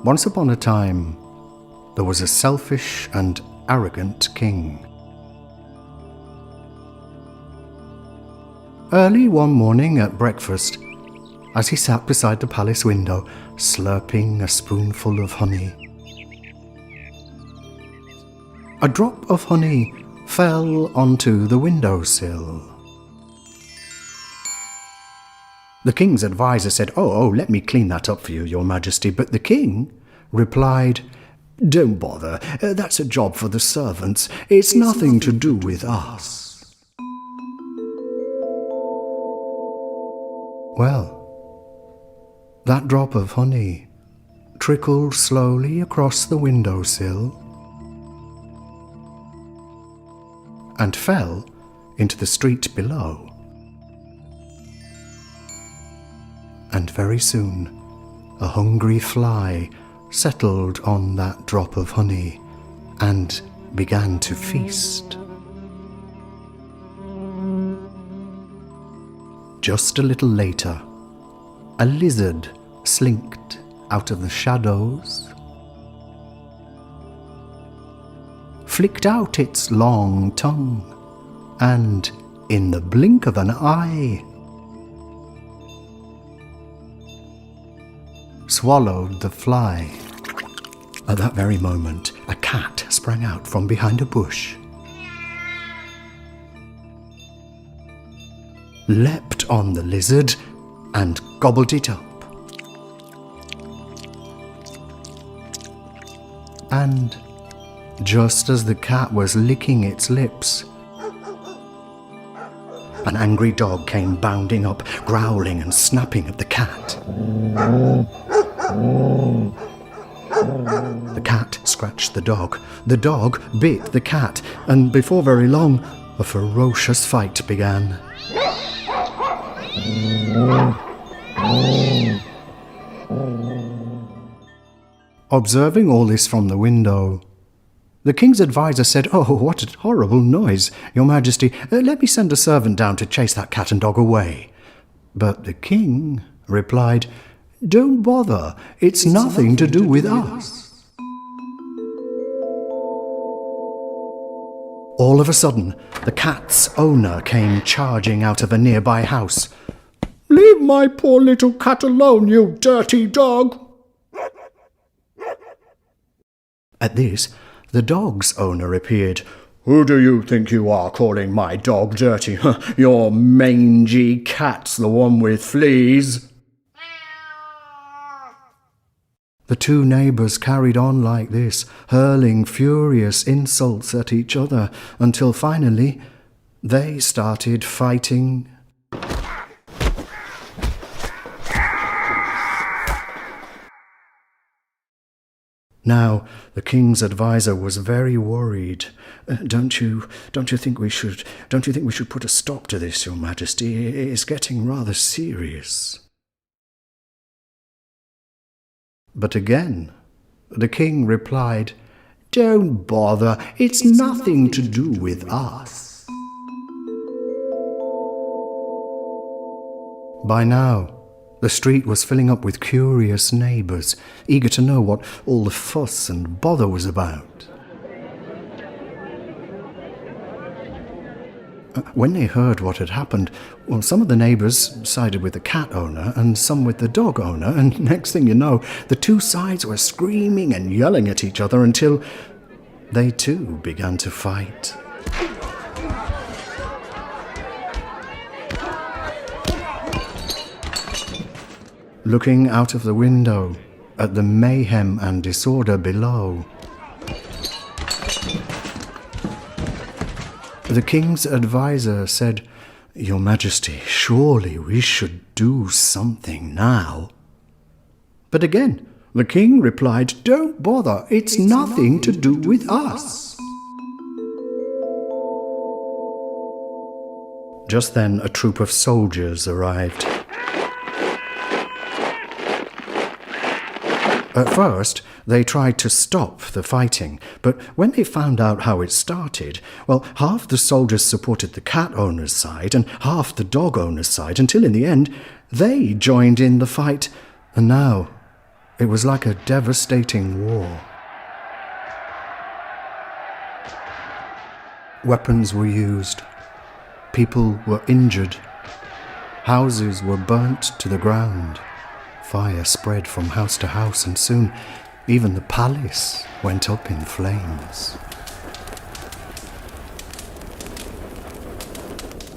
Once upon a time, there was a selfish and arrogant king. Early one morning at breakfast, as he sat beside the palace window, slurping a spoonful of honey, a drop of honey fell onto the windowsill. The king's advisor said, Oh, let me clean that up for you, your majesty. But the king replied, Don't bother, that's a job for the servants. It's nothing to do with us. Well, that drop of honey trickled slowly across the windowsill and fell into the street below. And very soon, a hungry fly settled on that drop of honey and began to feast. Just a little later, a lizard slinked out of the shadows, flicked out its long tongue, and in the blink of an eye, swallowed the fly. At that very moment, a cat sprang out from behind a bush, leapt on the lizard, and gobbled it up. And just as the cat was licking its lips, an angry dog came bounding up, growling and snapping at the cat. The cat scratched the dog bit the cat, and before very long, a ferocious fight began. Observing all this from the window, the king's advisor said, Oh, what a horrible noise, your majesty. Let me send a servant down to chase that cat and dog away. But the king replied, Don't bother, it's nothing to do with us. All of a sudden, the cat's owner came charging out of a nearby house. Leave my poor little cat alone, you dirty dog. At this, the dog's owner appeared. Who do you think you are, calling my dog dirty? Your mangy cat's the one with fleas. The two neighbours carried on like this, hurling furious insults at each other, until finally they started fighting. Now, the king's advisor was very worried. Don't you think we should put a stop to this, your majesty? It's getting rather serious. But again, the king replied, Don't bother, it's nothing to do with us. By now, the street was filling up with curious neighbours, eager to know what all the fuss and bother was about. When they heard what had happened, well, some of the neighbours sided with the cat owner and some with the dog owner, and next thing you know, the two sides were screaming and yelling at each other until they too began to fight. Looking out of the window at the mayhem and disorder below, the king's advisor said, Your Majesty, surely we should do something now. But again, the king replied, Don't bother, it's nothing to do with us. Just then a troop of soldiers arrived. At first, they tried to stop the fighting, but when they found out how it started, well, half the soldiers supported the cat owner's side and half the dog owner's side, until in the end, they joined in the fight, and now It was like a devastating war. Weapons were used. People were injured. Houses were burnt to the ground. Fire spread from house to house, and soon even the palace went up in flames.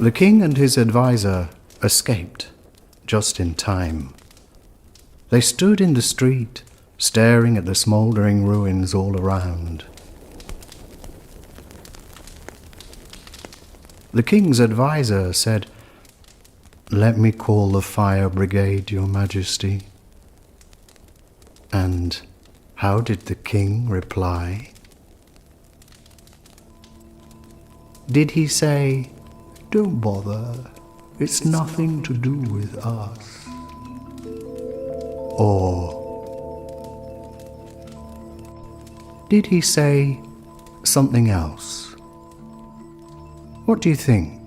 The king and his advisor escaped just in time. They stood in the street, staring at the smouldering ruins all around. The king's advisor said, "Let me call the fire brigade, Your Majesty." And how did the king reply? Did he say, "Don't bother, it's nothing to do with us"? Or did he say something else? What do you think?